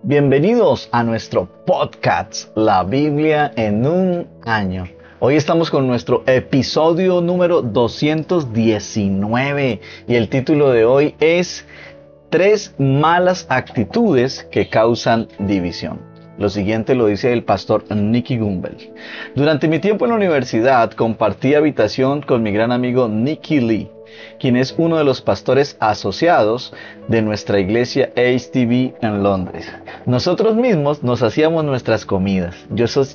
Bienvenidos a nuestro podcast, La Biblia en un año. Hoy estamos con nuestro episodio número 219 y el título de hoy es Tres malas actitudes que causan división. Lo siguiente lo dice el pastor Nicky Gumbel. Durante mi tiempo en la universidad compartí habitación con mi gran amigo Nicky Lee, quien es uno de los pastores asociados de nuestra iglesia ACTV en Londres. Nosotros mismos nos hacíamos nuestras comidas.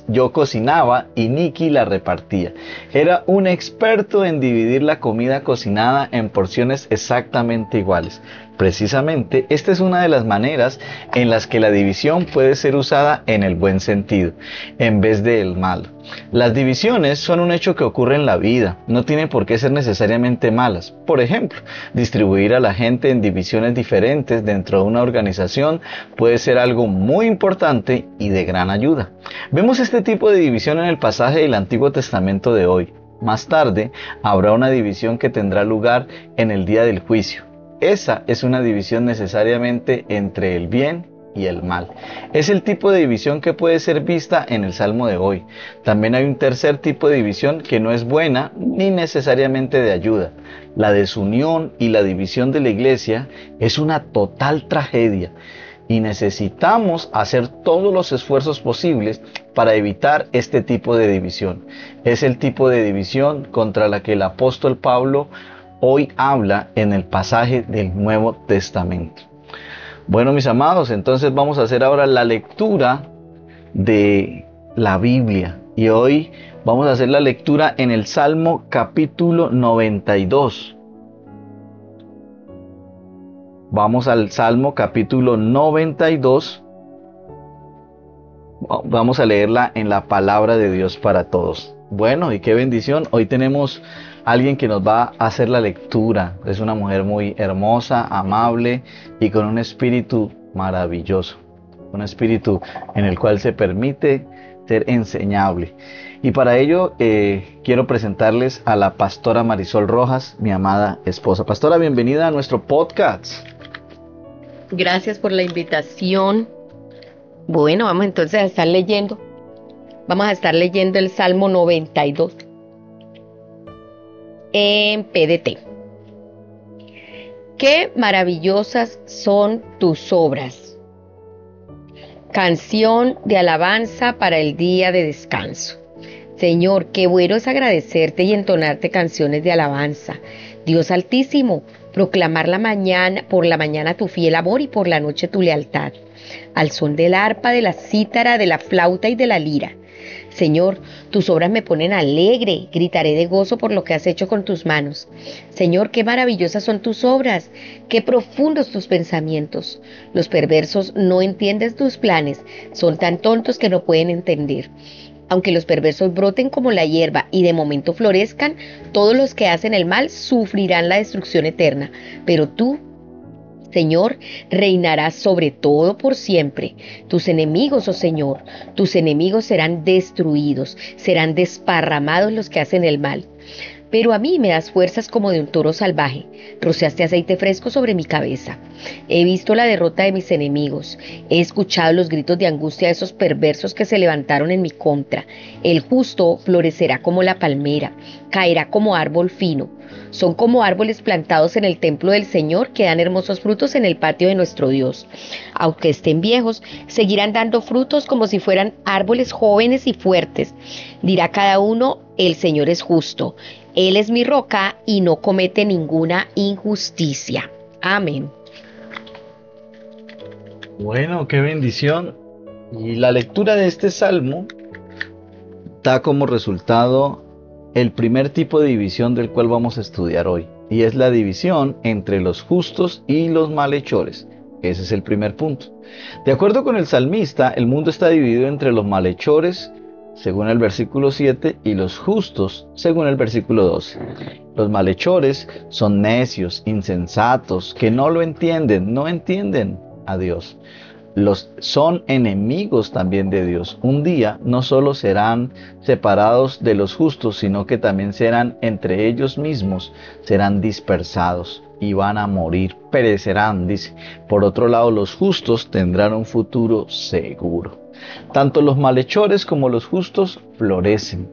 Yo cocinaba y Nicky la repartía. Era un experto en dividir la comida cocinada en porciones exactamente iguales. Precisamente, esta es una de las maneras en las que la división puede ser usada en el buen sentido, en vez del malo. Las divisiones son un hecho que ocurre en la vida, no tienen por qué ser necesariamente malas. Por ejemplo, distribuir a la gente en divisiones diferentes dentro de una organización puede ser algo muy importante y de gran ayuda. Vemos este tipo de división en el pasaje del Antiguo Testamento de hoy. Más tarde, habrá una división que tendrá lugar en el día del juicio. Esa es una división necesariamente entre el bien y el mal. Es el tipo de división que puede ser vista en el Salmo de hoy. También hay un tercer tipo de división que no es buena ni necesariamente de ayuda. La desunión y la división de la iglesia es una total tragedia y necesitamos hacer todos los esfuerzos posibles para evitar este tipo de división. Es el tipo de división contra la que el apóstol Pablo hoy habla en el pasaje del Nuevo Testamento. Bueno, mis amados, entonces vamos a hacer ahora la lectura de la Biblia. Y hoy vamos a hacer la lectura en el Salmo capítulo 92. Vamos al Salmo capítulo 92. Vamos a leerla en la palabra de Dios para todos. Bueno, y qué bendición. Hoy tenemos alguien que nos va a hacer la lectura. Es una mujer muy hermosa, amable y con un espíritu maravilloso. Un espíritu en el cual se permite ser enseñable. Y para ello quiero presentarles a la pastora Marisol Rojas, mi amada esposa. Pastora, bienvenida a nuestro podcast. Gracias por la invitación. Bueno, vamos entonces a estar leyendo. Vamos a estar leyendo el Salmo 92 en PDT. Qué maravillosas son tus obras. Canción de alabanza para el día de descanso. Señor, qué bueno es agradecerte y entonarte canciones de alabanza. Dios Altísimo, proclamar por la mañana tu fiel amor y por la noche tu lealtad. Al son del arpa, de la cítara, de la flauta y de la lira. Señor, tus obras me ponen alegre, gritaré de gozo por lo que has hecho con tus manos. Señor, qué maravillosas son tus obras, qué profundos tus pensamientos. Los perversos no entienden tus planes, son tan tontos que no pueden entender. Aunque los perversos broten como la hierba y de momento florezcan, todos los que hacen el mal sufrirán la destrucción eterna. Pero tú, Señor, reinarás sobre todo por siempre. Tus enemigos, oh Señor, tus enemigos serán destruidos, serán desparramados los que hacen el mal. Pero a mí me das fuerzas como de un toro salvaje. Rociaste aceite fresco sobre mi cabeza. He visto la derrota de mis enemigos. He escuchado los gritos de angustia de esos perversos que se levantaron en mi contra. El justo florecerá como la palmera, caerá como árbol fino. Son como árboles plantados en el templo del Señor que dan hermosos frutos en el patio de nuestro Dios. Aunque estén viejos, seguirán dando frutos como si fueran árboles jóvenes y fuertes. Dirá cada uno, el Señor es justo. Él es mi roca y no comete ninguna injusticia. Amén. Bueno, qué bendición. Y la lectura de este salmo da como resultado el primer tipo de división del cual vamos a estudiar hoy. Y es la división entre los justos y los malhechores. Ese es el primer punto. De acuerdo con el salmista, el mundo está dividido entre los malhechores, según el versículo 7, y los justos, según el versículo 12. Los malhechores son necios, insensatos, que no lo entienden, no entienden a Dios. son enemigos también de Dios. Un día no solo serán separados de los justos, sino que también serán entre ellos mismos, serán dispersados y van a morir, perecerán, dice. Por otro lado, los justos tendrán un futuro seguro. Tanto los malhechores como los justos florecen,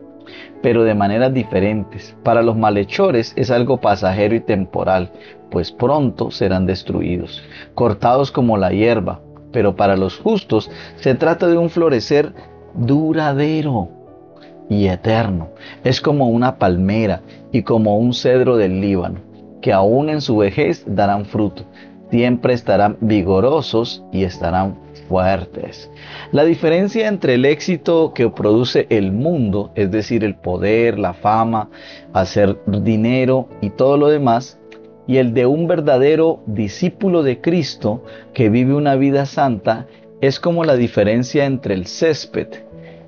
pero de maneras diferentes. Para los malhechores es algo pasajero y temporal, pues pronto serán destruidos, cortados como la hierba. Pero para los justos se trata de un florecer duradero y eterno. Es como una palmera y como un cedro del Líbano, que aún en su vejez darán fruto. Siempre estarán vigorosos y estarán fuertes. La diferencia entre el éxito que produce el mundo, es decir, el poder, la fama, hacer dinero y todo lo demás, y el de un verdadero discípulo de Cristo que vive una vida santa, es como la diferencia entre el césped,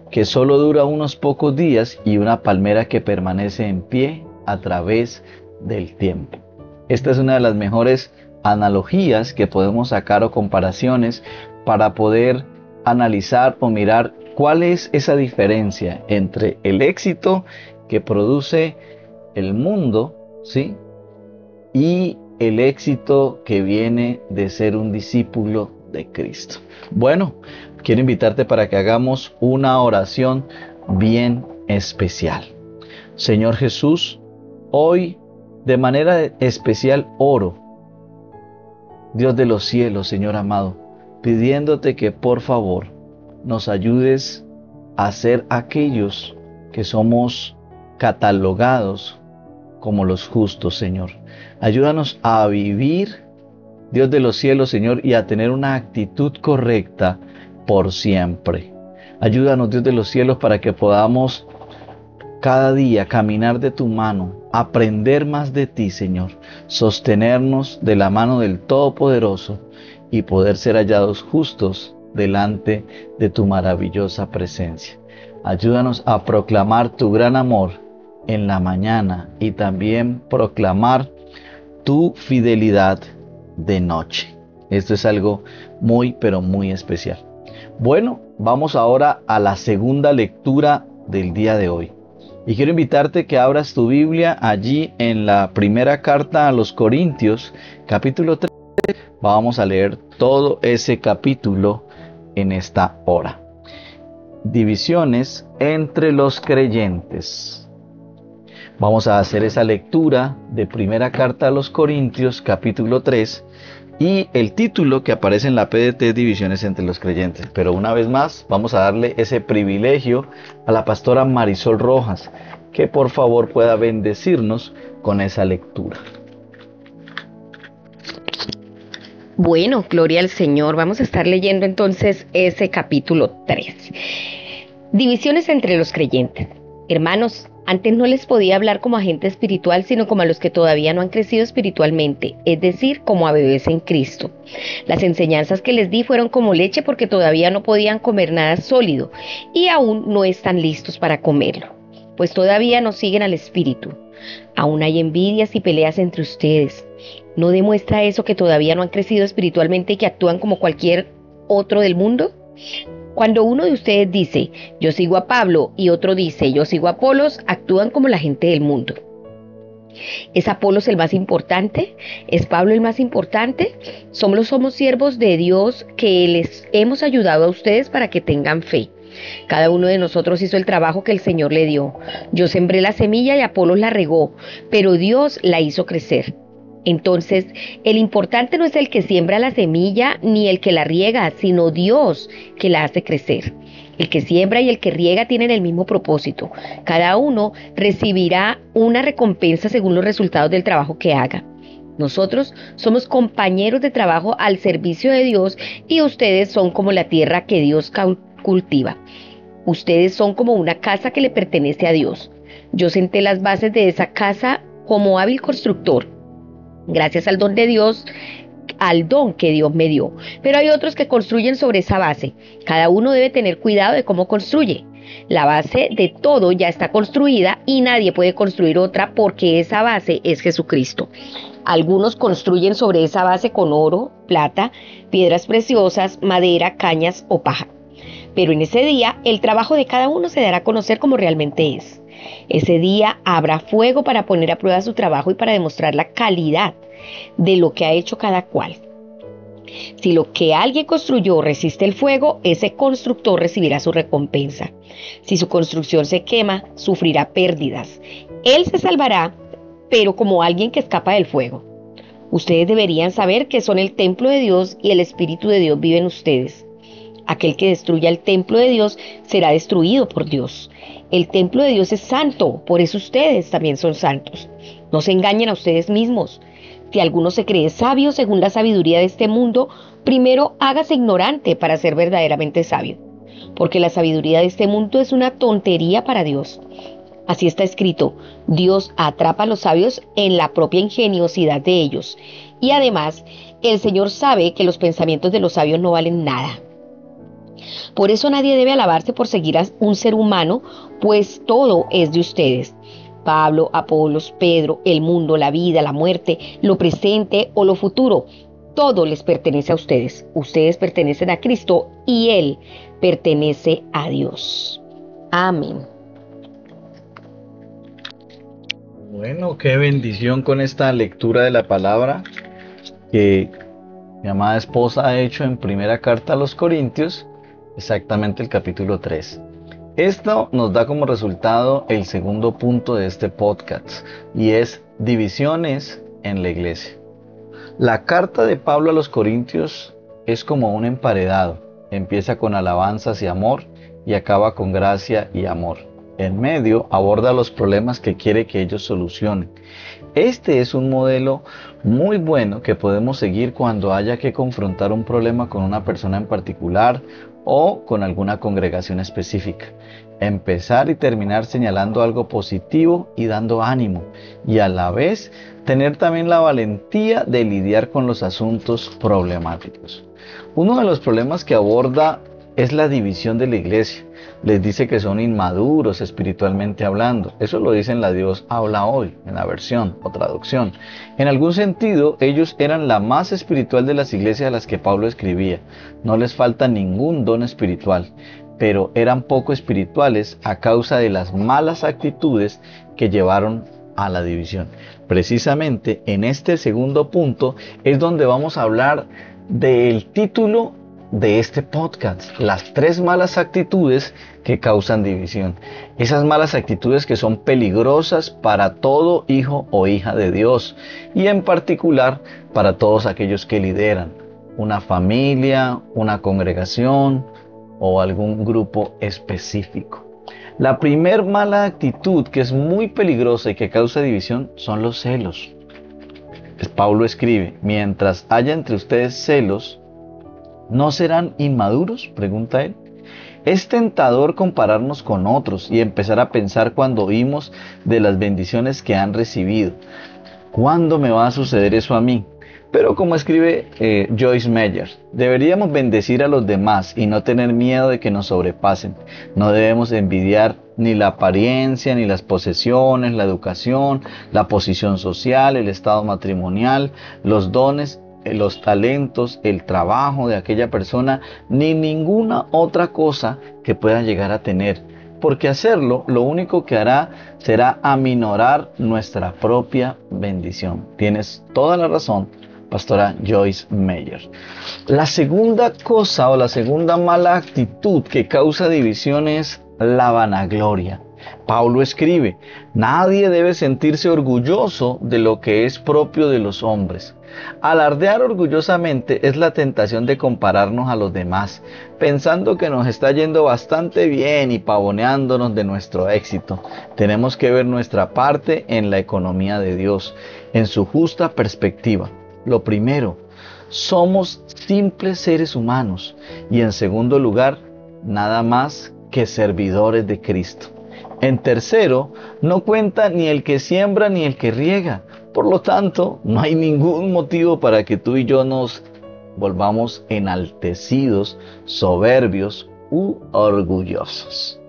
que solo dura unos pocos días, y una palmera que permanece en pie a través del tiempo. Esta es una de las mejores analogías que podemos sacar o comparaciones para poder analizar o mirar cuál es esa diferencia entre el éxito que produce el mundo, ¿sí?, y el éxito que viene de ser un discípulo de Cristo. Bueno, quiero invitarte para que hagamos una oración bien especial. Señor Jesús, hoy de manera especial oro, Dios de los cielos, Señor amado, pidiéndote que por favor nos ayudes a ser aquellos que somos catalogados como los justos, Señor. Ayúdanos a vivir, Dios de los cielos, Señor, y a tener una actitud correcta por siempre. Ayúdanos, Dios de los cielos, para que podamos cada día caminar de tu mano, aprender más de ti, Señor, sostenernos de la mano del Todopoderoso y poder ser hallados justos delante de tu maravillosa presencia. Ayúdanos a proclamar tu gran amor en la mañana y también proclamar tu fidelidad de noche. Esto es algo muy, pero muy especial. Bueno, vamos ahora a la segunda lectura del día de hoy. Y quiero invitarte que abras tu Biblia allí en la primera carta a los Corintios, capítulo 3. Vamos a leer todo ese capítulo en esta hora. Divisiones entre los creyentes. Vamos a hacer esa lectura de primera carta a los Corintios, capítulo 3, y el título que aparece en la PDT es Divisiones entre los creyentes. Pero una vez más, vamos a darle ese privilegio a la pastora Marisol Rojas, que por favor pueda bendecirnos con esa lectura. Bueno, gloria al Señor. Vamos a estar leyendo entonces ese capítulo 3. Divisiones entre los creyentes. Hermanos, antes no les podía hablar como a gente espiritual, sino como a los que todavía no han crecido espiritualmente, es decir, como a bebés en Cristo. Las enseñanzas que les di fueron como leche porque todavía no podían comer nada sólido y aún no están listos para comerlo, pues todavía no siguen al Espíritu. Aún hay envidias y peleas entre ustedes. ¿No demuestra eso que todavía no han crecido espiritualmente y que actúan como cualquier otro del mundo? Cuando uno de ustedes dice, yo sigo a Pablo, y otro dice, yo sigo a Apolos, actúan como la gente del mundo. ¿Es Apolos el más importante? ¿Es Pablo el más importante? Somos siervos de Dios que les hemos ayudado a ustedes para que tengan fe. Cada uno de nosotros hizo el trabajo que el Señor le dio. Yo sembré la semilla y Apolos la regó, pero Dios la hizo crecer. Entonces, el importante no es el que siembra la semilla ni el que la riega, sino Dios que la hace crecer. El que siembra y el que riega tienen el mismo propósito. Cada uno recibirá una recompensa según los resultados del trabajo que haga. Nosotros somos compañeros de trabajo al servicio de Dios y ustedes son como la tierra que Dios cultiva. Ustedes son como una casa que le pertenece a Dios. Yo senté las bases de esa casa como hábil constructor, gracias al don que Dios me dio. Pero hay otros que construyen sobre esa base. Cada uno debe tener cuidado de cómo construye. La base de todo ya está construida y nadie puede construir otra porque esa base es Jesucristo. Algunos construyen sobre esa base con oro, plata, piedras preciosas, madera, cañas o paja. Pero en ese día el trabajo de cada uno se dará a conocer como realmente es. Ese día habrá fuego para poner a prueba su trabajo y para demostrar la calidad de lo que ha hecho cada cual. Si lo que alguien construyó resiste el fuego, ese constructor recibirá su recompensa. Si su construcción se quema, sufrirá pérdidas. Él se salvará, pero como alguien que escapa del fuego. Ustedes deberían saber que son el templo de Dios y el Espíritu de Dios vive en ustedes. Aquel que destruya el templo de Dios será destruido por Dios. El templo de Dios es santo, por eso ustedes también son santos. No se engañen a ustedes mismos. Si alguno se cree sabio según la sabiduría de este mundo, primero hágase ignorante para ser verdaderamente sabio. Porque la sabiduría de este mundo es una tontería para Dios. Así está escrito, Dios atrapa a los sabios en la propia ingeniosidad de ellos. Y además, el Señor sabe que los pensamientos de los sabios no valen nada. Por eso nadie debe alabarse por seguir a un ser humano, pues todo es de ustedes. Pablo, Apolos, Pedro, el mundo, la vida, la muerte, lo presente o lo futuro, todo les pertenece a ustedes. Ustedes pertenecen a Cristo y Él pertenece a Dios. Amén. Bueno, qué bendición con esta lectura de la palabra que mi amada esposa ha hecho en primera carta a los Corintios, exactamente el capítulo 3. Esto nos da como resultado el segundo punto de este podcast y es divisiones en la iglesia. La carta de Pablo a los Corintios es como un emparedado. Empieza con alabanzas y amor y acaba con gracia y amor. En medio aborda los problemas que quiere que ellos solucionen. Este es un modelo muy bueno que podemos seguir cuando haya que confrontar un problema con una persona en particular o con alguna congregación específica. Empezar y terminar señalando algo positivo y dando ánimo, y a la vez tener también la valentía de lidiar con los asuntos problemáticos. Uno de los problemas que aborda es la división de la iglesia. Les dice que son inmaduros espiritualmente hablando. Eso lo dice en la Dios habla hoy, en la versión o traducción. En algún sentido, ellos eran la más espiritual de las iglesias a las que Pablo escribía. No les falta ningún don espiritual, pero eran poco espirituales a causa de las malas actitudes que llevaron a la división. Precisamente en este segundo punto es donde vamos a hablar del título de este podcast, las 3 malas actitudes que causan división. Esas malas actitudes que son peligrosas para todo hijo o hija de Dios y en particular para todos aquellos que lideran una familia, una congregación o algún grupo específico. La primer mala actitud que es muy peligrosa y que causa división son los celos. Pablo escribe, mientras haya entre ustedes celos, ¿no serán inmaduros?, pregunta él. Es tentador compararnos con otros y empezar a pensar cuando oímos de las bendiciones que han recibido. ¿Cuándo me va a suceder eso a mí? Pero como escribe Joyce Meyer, deberíamos bendecir a los demás y no tener miedo de que nos sobrepasen. No debemos envidiar ni la apariencia, ni las posesiones, la educación, la posición social, el estado matrimonial, los dones, los talentos, el trabajo de aquella persona, ni ninguna otra cosa que pueda llegar a tener. Porque hacerlo lo único que hará será aminorar nuestra propia bendición. Tienes toda la razón, pastora Joyce Meyer. La segunda cosa o la segunda mala actitud que causa división es la vanagloria. Pablo escribe, nadie debe sentirse orgulloso de lo que es propio de los hombres. Alardear orgullosamente es la tentación de compararnos a los demás, pensando que nos está yendo bastante bien y pavoneándonos de nuestro éxito. Tenemos que ver nuestra parte en la economía de Dios, en su justa perspectiva. Lo primero, somos simples seres humanos y en segundo lugar, nada más que servidores de Cristo. En tercero, no cuenta ni el que siembra ni el que riega. Por lo tanto, no hay ningún motivo para que tú y yo nos volvamos enaltecidos, soberbios u orgullosos.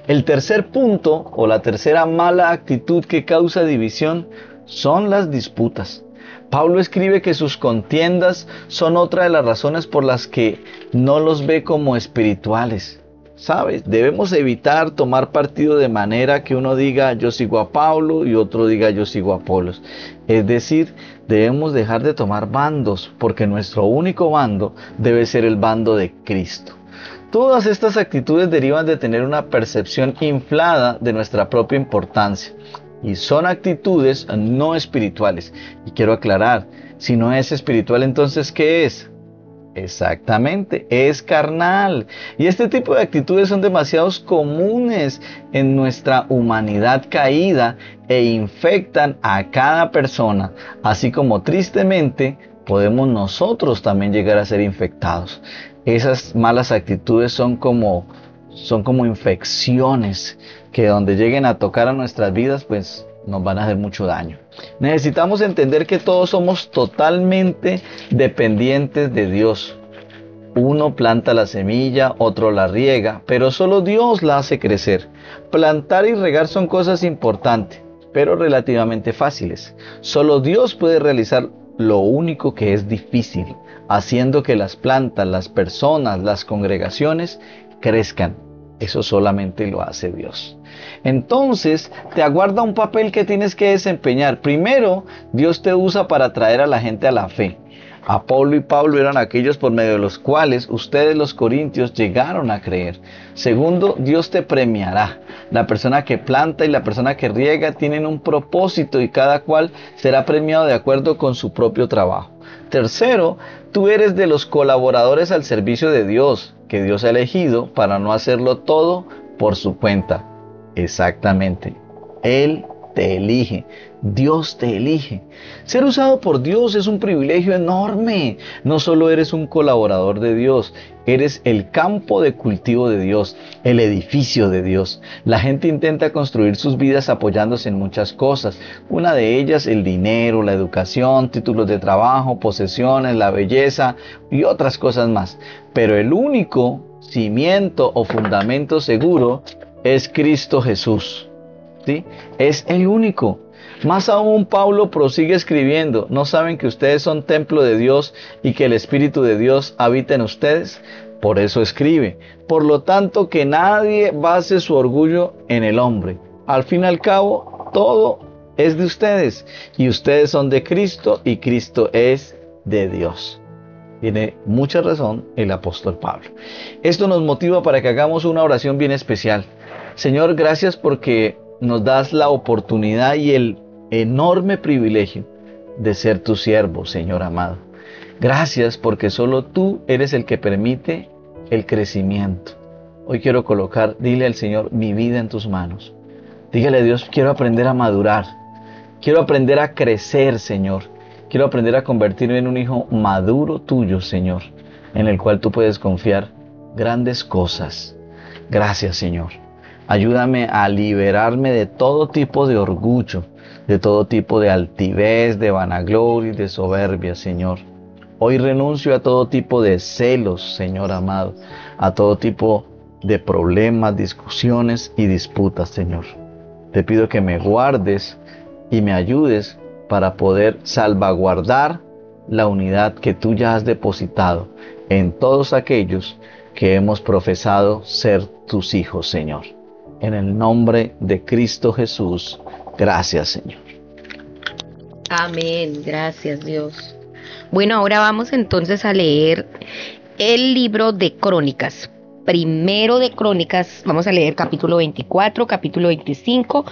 El tercer punto o la tercera mala actitud que causa división son las disputas. Pablo escribe que sus contiendas son otra de las razones por las que no los ve como espirituales. ¿Sabes? Debemos evitar tomar partido de manera que uno diga yo sigo a Pablo y otro diga yo sigo a Apolos. Es decir, debemos dejar de tomar bandos, porque nuestro único bando debe ser el bando de Cristo. Todas estas actitudes derivan de tener una percepción inflada de nuestra propia importancia. Y son actitudes no espirituales. Y quiero aclarar, si no es espiritual, entonces ¿qué es? Exactamente, es carnal. Y este tipo de actitudes son demasiado comunes en nuestra humanidad caída e infectan a cada persona, así como tristemente podemos nosotros también llegar a ser infectados. Esas malas actitudes son como infecciones que donde lleguen a tocar a nuestras vidas, pues nos van a hacer mucho daño. Necesitamos entender que todos somos totalmente dependientes de Dios. Uno planta la semilla, otro la riega, pero solo Dios la hace crecer. Plantar y regar son cosas importantes, pero relativamente fáciles. Solo Dios puede realizar lo único que es difícil, haciendo que las plantas, las personas, las congregaciones crezcan. Eso solamente lo hace Dios. Entonces, te aguarda un papel que tienes que desempeñar. Primero, Dios te usa para traer a la gente a la fe. Apolo y Pablo eran aquellos por medio de los cuales ustedes los corintios llegaron a creer. Segundo, Dios te premiará. La persona que planta y la persona que riega tienen un propósito y cada cual será premiado de acuerdo con su propio trabajo. Tercero, tú eres de los colaboradores al servicio de Dios, que Dios ha elegido para no hacerlo todo por su cuenta. Exactamente. Él te elige. Dios te elige. Ser usado por Dios es un privilegio enorme. No solo eres un colaborador de Dios, eres el campo de cultivo de Dios, el edificio de Dios. La gente intenta construir sus vidas apoyándose en muchas cosas. Una de ellas, el dinero, la educación, títulos de trabajo, posesiones, la belleza y otras cosas más. Pero el único cimiento o fundamento seguro es Cristo Jesús. ¿Sí? Es el único. Más aún, Pablo prosigue escribiendo, ¿no saben que ustedes son templo de Dios y que el Espíritu de Dios habita en ustedes? Por eso escribe, por lo tanto que nadie base su orgullo en el hombre. Al fin y al cabo, todo es de ustedes y ustedes son de Cristo y Cristo es de Dios. Tiene mucha razón el apóstol Pablo. Esto nos motiva para que hagamos una oración bien especial. Señor, gracias porque nos das la oportunidad y el enorme privilegio de ser tu siervo, Señor amado. Gracias porque solo tú eres el que permite el crecimiento. Hoy quiero dile al Señor, mi vida en tus manos. Dígale a Dios, quiero aprender a madurar. Quiero aprender a crecer, Señor. Quiero aprender a convertirme en un hijo maduro tuyo, Señor, en el cual tú puedes confiar grandes cosas. Gracias, Señor. Ayúdame a liberarme de todo tipo de orgullo, de todo tipo de altivez, de vanagloria y de soberbia, Señor. Hoy renuncio a todo tipo de celos, Señor amado, a todo tipo de problemas, discusiones y disputas, Señor. Te pido que me guardes y me ayudes para poder salvaguardar la unidad que tú ya has depositado en todos aquellos que hemos profesado ser tus hijos, Señor. En el nombre de Cristo Jesús, gracias, Señor. Amén, gracias Dios. Bueno, ahora vamos entonces a leer el libro de Crónicas. Primero de Crónicas, vamos a leer capítulo 24, capítulo 25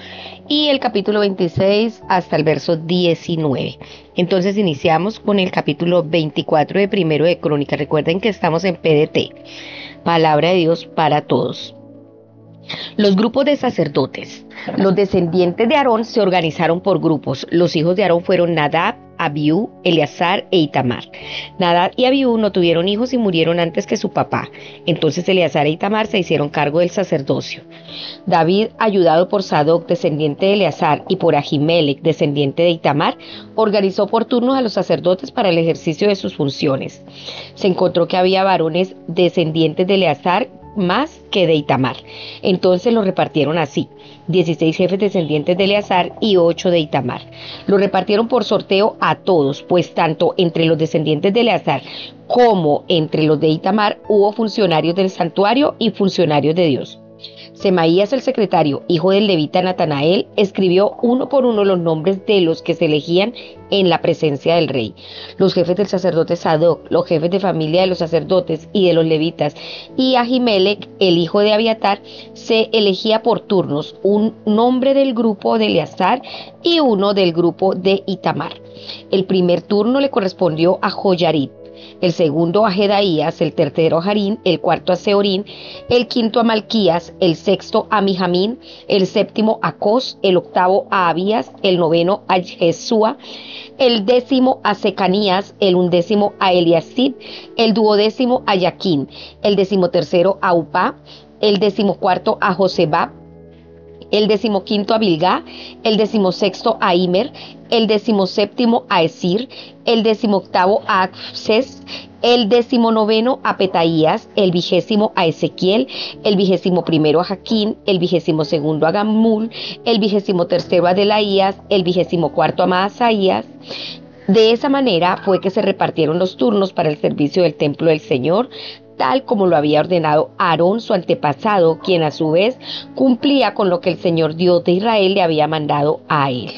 y el capítulo 26 hasta el verso 19. Entonces iniciamos con el capítulo 24 de Primero de Crónicas. Recuerden que estamos en PDT, Palabra de Dios para Todos. Los grupos de sacerdotes. Los descendientes de Aarón se organizaron por grupos. Los hijos de Aarón fueron Nadab, Abiú, Eleazar e Itamar. Nadab y Abiú no tuvieron hijos y murieron antes que su papá. Entonces Eleazar e Itamar se hicieron cargo del sacerdocio. David, ayudado por Sadoc, descendiente de Eleazar, y por Ahimelech, descendiente de Itamar, organizó por turnos a los sacerdotes para el ejercicio de sus funciones. Se encontró que había varones descendientes de Eleazar más que de Itamar. Entonces lo repartieron así: 16 jefes descendientes de Eleazar y 8 de Itamar. Lo repartieron por sorteo a todos, pues tanto entre los descendientes de Eleazar como entre los de Itamar hubo funcionarios del santuario y funcionarios de Dios. Semaías el secretario, hijo del levita Natanael, escribió uno por uno los nombres de los que se elegían en la presencia del rey. Los jefes del sacerdote Sadoc, los jefes de familia de los sacerdotes y de los levitas, y Ahimelech, el hijo de Abiatar, se elegía por turnos, un nombre del grupo de Eleazar y uno del grupo de Itamar. El primer turno le correspondió a Joyarib, el segundo a Jedaías, el tercero a Harín, el cuarto a Seorín, el quinto a Malquías, el sexto a Mijamín, el séptimo a Cos, el octavo a Abías, el noveno a Jesúa, el décimo a Secanías, el undécimo a Eliasib, el duodécimo a Yaquín, el decimotercero a Upá, el decimocuarto a Josebab, el decimoquinto a Bilgá, el decimosexto a Imer, el decimoséptimo a Esir, el decimoctavo a Acses, el decimonoveno a Petaías, el 20 a Ezequiel, el 21 a Jaquín, el 22 a Gamul, el 23 a Delaías, el 24 a Maasaías. De esa manera fue que se repartieron los turnos para el servicio del templo del Señor, tal como lo había ordenado Aarón, su antepasado, quien a su vez cumplía con lo que el Señor Dios de Israel le había mandado a él.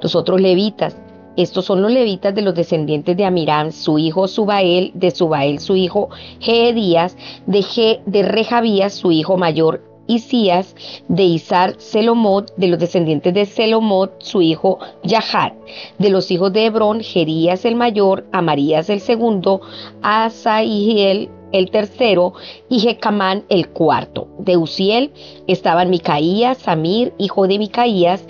Los otros levitas: estos son los levitas de los descendientes de Amirán, su hijo Subael, de Subael su hijo Jeedías, de Rehabías su hijo mayor Isías, de Izar Selomot, de los descendientes de Selomot su hijo Yahat, de los hijos de Hebrón, Jerías el mayor, Amarías el segundo, Asaiel el tercero y Jecamán el cuarto. De Uziel estaban Micaías, Samir, hijo de Micaías,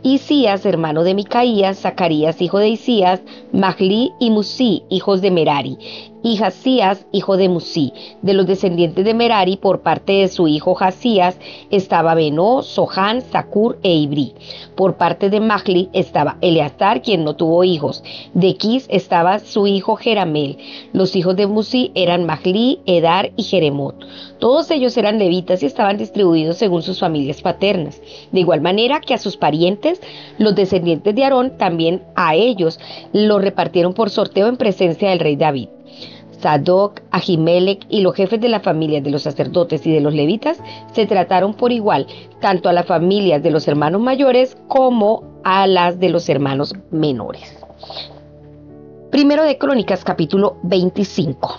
Isías, hermano de Micaías, Zacarías, hijo de Isías, Mahli y Musí, hijos de Merari, y Jasías, hijo de Musí. De los descendientes de Merari, por parte de su hijo Jasías, estaba Benó, Sohán, Zacur e Ibrí. Por parte de Mahli estaba Eleazar, quien no tuvo hijos. De Quis estaba su hijo Jeramel. Los hijos de Musí eran Mahli, Edar y Jeremot. Todos ellos eran levitas y estaban distribuidos según sus familias paternas. De igual manera que a sus parientes, los descendientes de Aarón, también a ellos los repartieron por sorteo en presencia del rey David. Sadoc, Ahimelech y los jefes de las familias de los sacerdotes y de los levitas se trataron por igual, tanto a las familias de los hermanos mayores como a las de los hermanos menores. Primero de Crónicas, capítulo 25.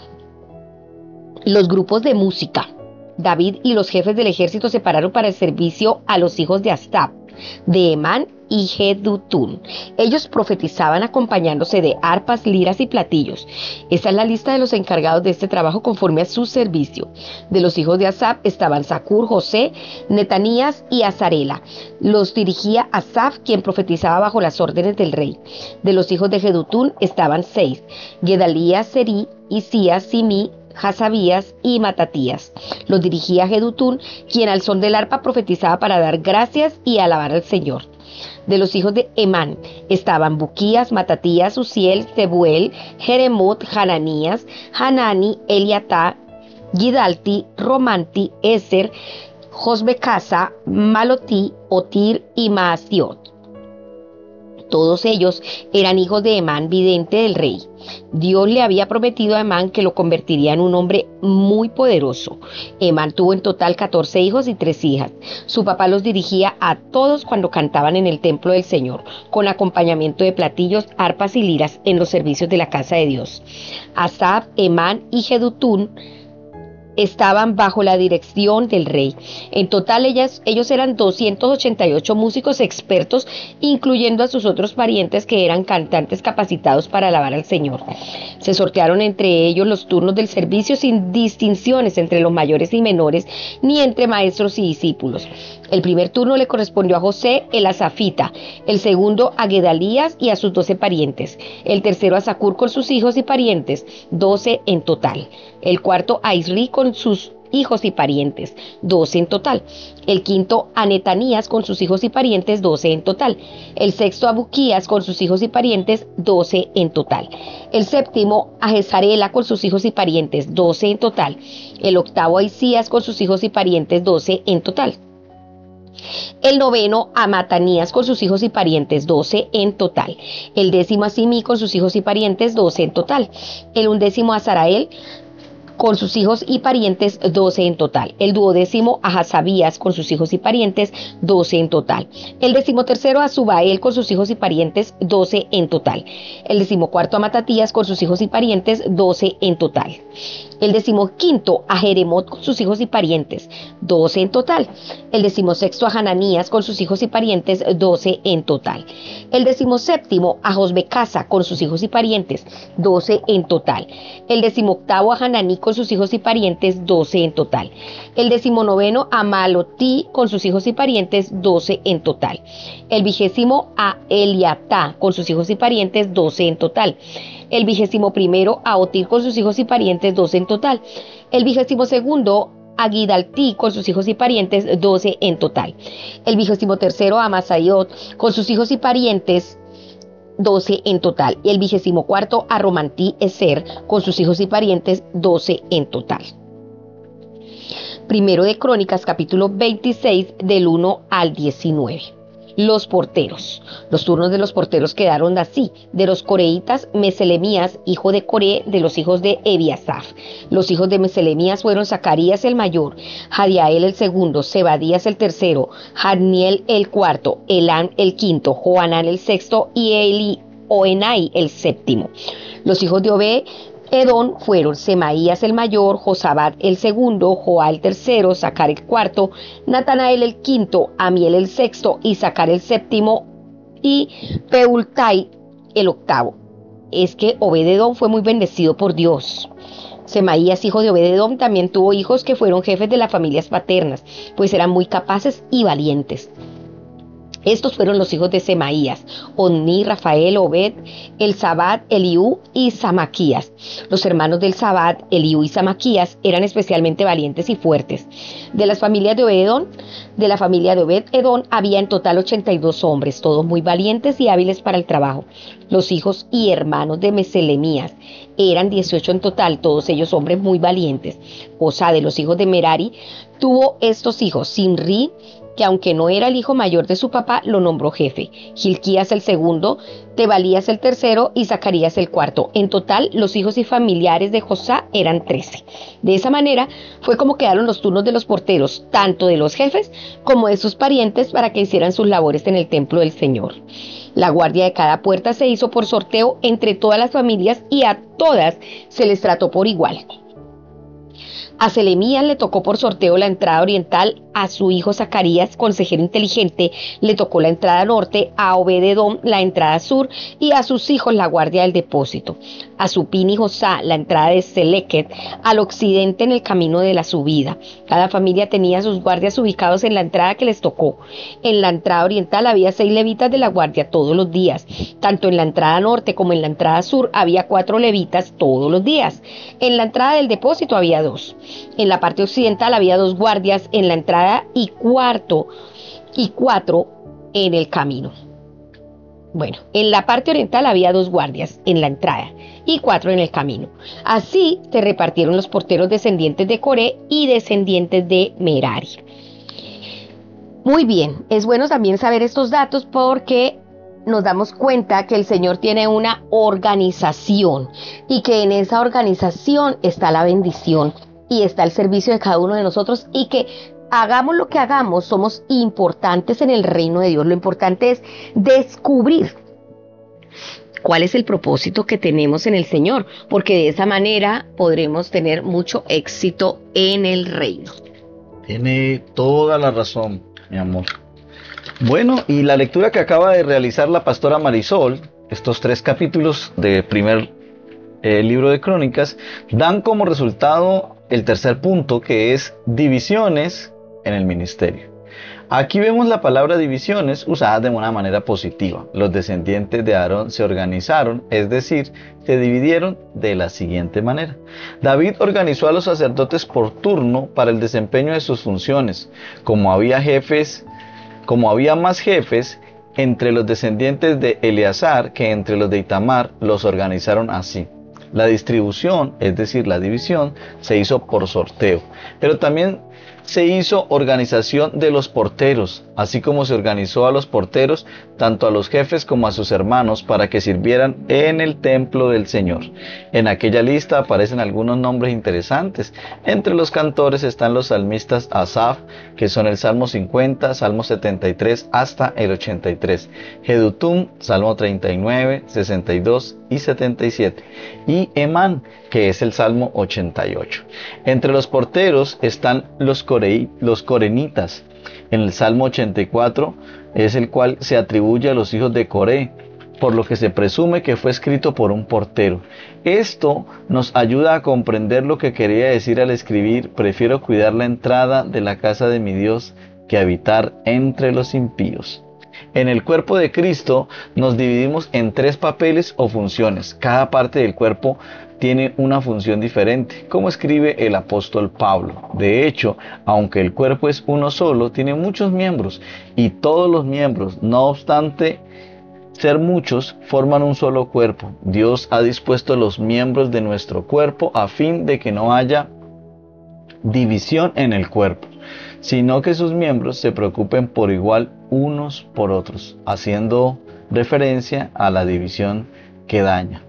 Los grupos de música. David y los jefes del ejército se pararon para el servicio a los hijos de Asaf, de Emán y Jedutún. Ellos profetizaban acompañándose de arpas, liras y platillos. Esta es la lista de los encargados de este trabajo conforme a su servicio. De los hijos de Asaf estaban Zacur, José, Netanías y Azarela. Los dirigía Asaf, quien profetizaba bajo las órdenes del rey. De los hijos de Jedutún estaban 6: Gedalías, Serí, Isías, Simí, Hasabías y Matatías. Los dirigía Jedutún, quien al son del arpa profetizaba para dar gracias y alabar al Señor. De los hijos de Emán estaban Buquías, Matatías, Uziel, Zebuel, Jeremot, Hananías, Hanani, Eliatá, Gidalti, Romanti, Eser, Josbecasa, Malotí, Otir y Maasiot. Todos ellos eran hijos de Emán, vidente del rey. Dios le había prometido a Emán que lo convertiría en un hombre muy poderoso. Emán tuvo en total 14 hijos y 3 hijas. Su papá los dirigía a todos cuando cantaban en el templo del Señor, con acompañamiento de platillos, arpas y liras en los servicios de la casa de Dios. Asaf, Emán y Jedutún estaban bajo la dirección del rey. En total ellos eran 288 músicos expertos, incluyendo a sus otros parientes que eran cantantes capacitados para alabar al Señor. Se sortearon entre ellos los turnos del servicio sin distinciones entre los mayores y menores, ni entre maestros y discípulos. El primer turno le correspondió a José el Asafita, el segundo a Gedalías y a sus 12 parientes, el tercero a Zacur con sus hijos y parientes, 12 en total, el cuarto a Isri con sus hijos y parientes, 12 en total. El quinto a Netanías con sus hijos y parientes, 12 en total. El sexto a Buquías con sus hijos y parientes, 12 en total. El séptimo a Jezarela con sus hijos y parientes, 12 en total. El octavo a Isías con sus hijos y parientes, 12 en total. El noveno a Matanías con sus hijos y parientes, 12 en total. El décimo a Simí con sus hijos y parientes, 12 en total. El undécimo a Sarael con sus hijos y parientes, 12 en total. El duodécimo a Hasabías con sus hijos y parientes, 12 en total. El decimotercero a Subael con sus hijos y parientes, 12 en total. El decimocuarto a Matatías con sus hijos y parientes, 12 en total. El decimoquinto a Jeremot con sus hijos y parientes, 12 en total. El decimosexto a Hananías con sus hijos y parientes, 12 en total. El decimoséptimo a Josbecasa con sus hijos y parientes, 12 en total. El decimoctavo a Hananí con sus hijos y parientes, 12 en total. El decimonoveno a Malotí con sus hijos y parientes, 12 en total. El vigésimo a Eliatá con sus hijos y parientes, 12 en total. El vigésimo primero a Otir con sus hijos y parientes, 12 en total. El vigésimo segundo a Gidaltí con sus hijos y parientes, 12 en total. El vigésimo tercero a Masaiot con sus hijos y parientes, 12 en total. Y el vigésimo cuarto a Romantí Eser con sus hijos y parientes, 12 en total. Primero de Crónicas, capítulo 26, del 1 al 19. Los porteros. Los turnos de los porteros quedaron así: de los coreitas, Meselemías, hijo de Coré, de los hijos de Ebiasaf. Los hijos de Meselemías fueron Zacarías el mayor, Jadiael el segundo, Zebadías el tercero, Jadniel el cuarto, Elán el quinto, Joanán el sexto y Elioenai el séptimo. Los hijos de Obed Edom fueron Semaías el mayor, Josabad el segundo, Joá el tercero, Zacar el cuarto, Natanael el quinto, Amiel el sexto, Isacar el séptimo y Peultai el octavo. Es que Obed-Edom fue muy bendecido por Dios. Semaías, hijo de Obed-Edom, también tuvo hijos que fueron jefes de las familias paternas, pues eran muy capaces y valientes. Estos fueron los hijos de Semaías: Onni, Rafael, Obed, Elzabad, Eliú y Samaquías. Los hermanos del Zabad, Eliú y Samaquías, eran especialmente valientes y fuertes. De las familias de Obed-Edom, de la familia de Obed-Edom, había en total 82 hombres, todos muy valientes y hábiles para el trabajo. Los hijos y hermanos de Meselemías eran 18 en total, todos ellos hombres muy valientes. Osá, de los hijos de Merari, tuvo estos hijos: Simri, que aunque no era el hijo mayor de su papá, lo nombró jefe; Gilquías el segundo, Tebalías el tercero y Zacarías el cuarto. En total, los hijos y familiares de Josá eran 13. De esa manera fue como quedaron los turnos de los porteros, tanto de los jefes como de sus parientes, para que hicieran sus labores en el templo del Señor. La guardia de cada puerta se hizo por sorteo entre todas las familias y a todas se les trató por igual. A Selemías le tocó por sorteo la entrada oriental, a su hijo Zacarías, consejero inteligente, le tocó la entrada norte, a Obed-Edom la entrada sur y a sus hijos la guardia del depósito. A Supín y Josá la entrada de Selequet al occidente en el camino de la subida. Cada familia tenía sus guardias ubicados en la entrada que les tocó. En la entrada oriental había 6 levitas de la guardia todos los días. Tanto en la entrada norte como en la entrada sur había 4 levitas todos los días. En la entrada del depósito había 2. En la parte occidental había 2 guardias en la entrada y 4 en el camino. Bueno, en la parte oriental había 2 guardias en la entrada y 4 en el camino. Así se repartieron los porteros descendientes de Coré y descendientes de Merari. Muy bien, es bueno también saber estos datos porque nos damos cuenta que el Señor tiene una organización y que en esa organización está la bendición y está el servicio de cada uno de nosotros, y que hagamos lo que hagamos, somos importantes en el reino de Dios. Lo importante es descubrir cuál es el propósito que tenemos en el Señor, porque de esa manera podremos tener mucho éxito en el reino. Tiene toda la razón, mi amor. Bueno, y la lectura que acaba de realizar la pastora Marisol, estos 3 capítulos del primer libro de Crónicas, dan como resultado el tercer punto, que es divisiones en el ministerio. Aquí vemos la palabra divisiones usada de una manera positiva. Los descendientes de Aarón se organizaron, es decir, se dividieron de la siguiente manera. David organizó a los sacerdotes por turno para el desempeño de sus funciones. Como había más jefes entre los descendientes de Eleazar que entre los de Itamar, los organizaron así. La distribución, es decir, la división, se hizo por sorteo, pero también se hizo organización de los porteros, así como se organizó a los porteros, tanto a los jefes como a sus hermanos, para que sirvieran en el templo del Señor. En aquella lista aparecen algunos nombres interesantes. Entre los cantores están los salmistas Asaf, que son el Salmo 50, Salmo 73 hasta el 83, Jedutum, Salmo 39, 62 y 77, y Emán, que es el Salmo 88. Entre los porteros están los corenitas. En el Salmo 84 es el cual se atribuye a los hijos de Coré, por lo que se presume que fue escrito por un portero. Esto nos ayuda a comprender lo que quería decir al escribir: prefiero cuidar la entrada de la casa de mi Dios que habitar entre los impíos. En el cuerpo de Cristo nos dividimos en 3 papeles o funciones. Cada parte del cuerpo tiene una función diferente, como escribe el apóstol Pablo. De hecho, aunque el cuerpo es uno solo, tiene muchos miembros, y todos los miembros, no obstante ser muchos, forman un solo cuerpo. Dios ha dispuesto los miembros de nuestro cuerpo a fin de que no haya división en el cuerpo, sino que sus miembros se preocupen por igual unos por otros, haciendo referencia a la división que daña.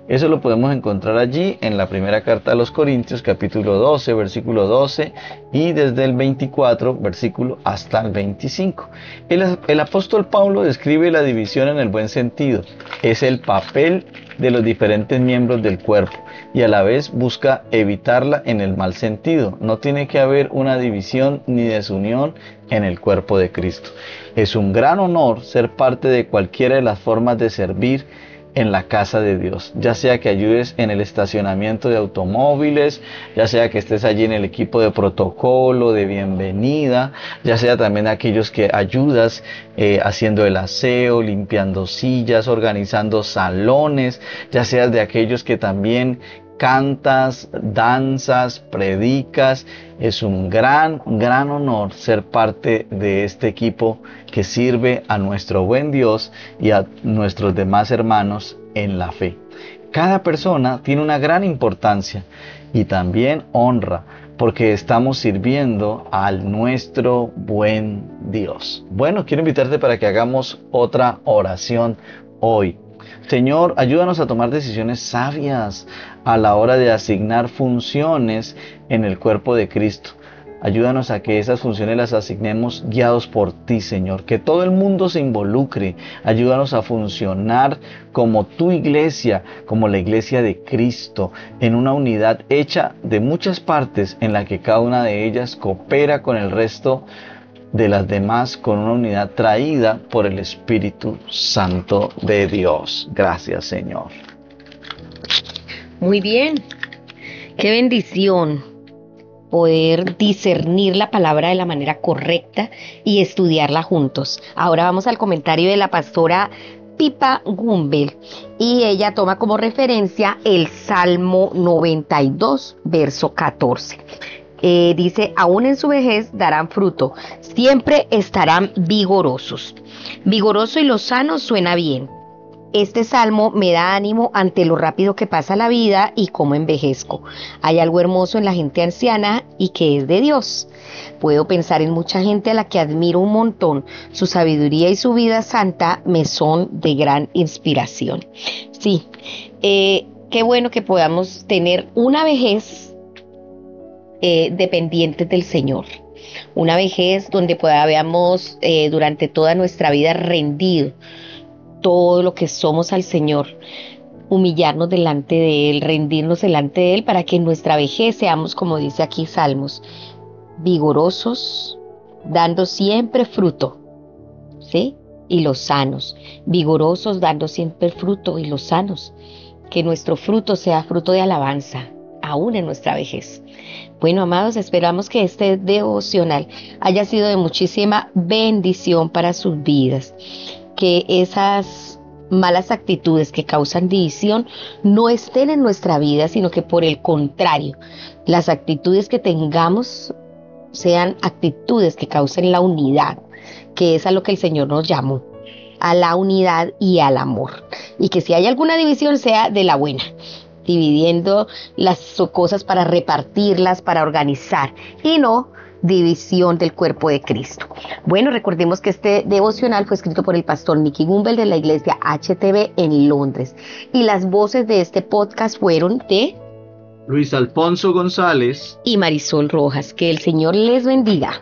Eso lo podemos encontrar allí en la primera carta a los Corintios, capítulo 12, versículo 12, y desde el 24, versículo hasta el 25. El apóstol Pablo describe la división en el buen sentido. Es el papel de los diferentes miembros del cuerpo, y a la vez busca evitarla en el mal sentido. No tiene que haber una división ni desunión en el cuerpo de Cristo. Es un gran honor ser parte de cualquiera de las formas de servir en la casa de Dios, ya sea que ayudes en el estacionamiento de automóviles, ya sea que estés allí en el equipo de protocolo, de bienvenida, ya sea también aquellos que ayudas haciendo el aseo, limpiando sillas, organizando salones, ya seas de aquellos que también cantas, danzas, predicas. Es un gran honor ser parte de este equipo que sirve a nuestro buen Dios y a nuestros demás hermanos en la fe. Cada persona tiene una gran importancia y también honra, porque estamos sirviendo al nuestro buen Dios. Bueno, quiero invitarte para que hagamos otra oración hoy. Señor, ayúdanos a tomar decisiones sabias a la hora de asignar funciones en el cuerpo de Cristo. Ayúdanos a que esas funciones las asignemos guiados por ti, Señor. Que todo el mundo se involucre. Ayúdanos a funcionar como tu iglesia, como la iglesia de Cristo, en una unidad hecha de muchas partes en la que cada una de ellas coopera con el resto de las demás, con una unidad traída por el Espíritu Santo de Dios. Gracias, Señor. Muy bien, qué bendición poder discernir la palabra de la manera correcta y estudiarla juntos. Ahora vamos al comentario de la pastora Pippa Gumbel, y ella toma como referencia el Salmo 92, verso 14. Dice: aún en su vejez darán fruto, siempre estarán vigorosos. Vigoroso y lozano suena bien. Este salmo me da ánimo ante lo rápido que pasa la vida y cómo envejezco. Hay algo hermoso en la gente anciana y que es de Dios. Puedo pensar en mucha gente a la que admiro un montón. Su sabiduría y su vida santa me son de gran inspiración. Sí, qué bueno que podamos tener una vejez dependientes del Señor. Una vejez donde podamos durante toda nuestra vida rendido todo lo que somos al Señor, humillarnos delante de Él, rendirnos delante de Él, para que en nuestra vejez seamos, como dice aquí Salmos, vigorosos, dando siempre fruto, ¿sí? Y los sanos, vigorosos, dando siempre fruto y los sanos. Que nuestro fruto sea fruto de alabanza, aún en nuestra vejez. Bueno, amados, esperamos que este devocional haya sido de muchísima bendición para sus vidas, que esas malas actitudes que causan división no estén en nuestra vida, sino que por el contrario, las actitudes que tengamos sean actitudes que causen la unidad, que es a lo que el Señor nos llamó, a la unidad y al amor. Y que si hay alguna división sea de la buena, dividiendo las cosas para repartirlas, para organizar, y no división del cuerpo de Cristo. Bueno, recordemos que este devocional fue escrito por el pastor Nicky Gumbel de la iglesia HTB en Londres. Y las voces de este podcast fueron de Luis Alfonso González y Marisol Rojas. Que el Señor les bendiga.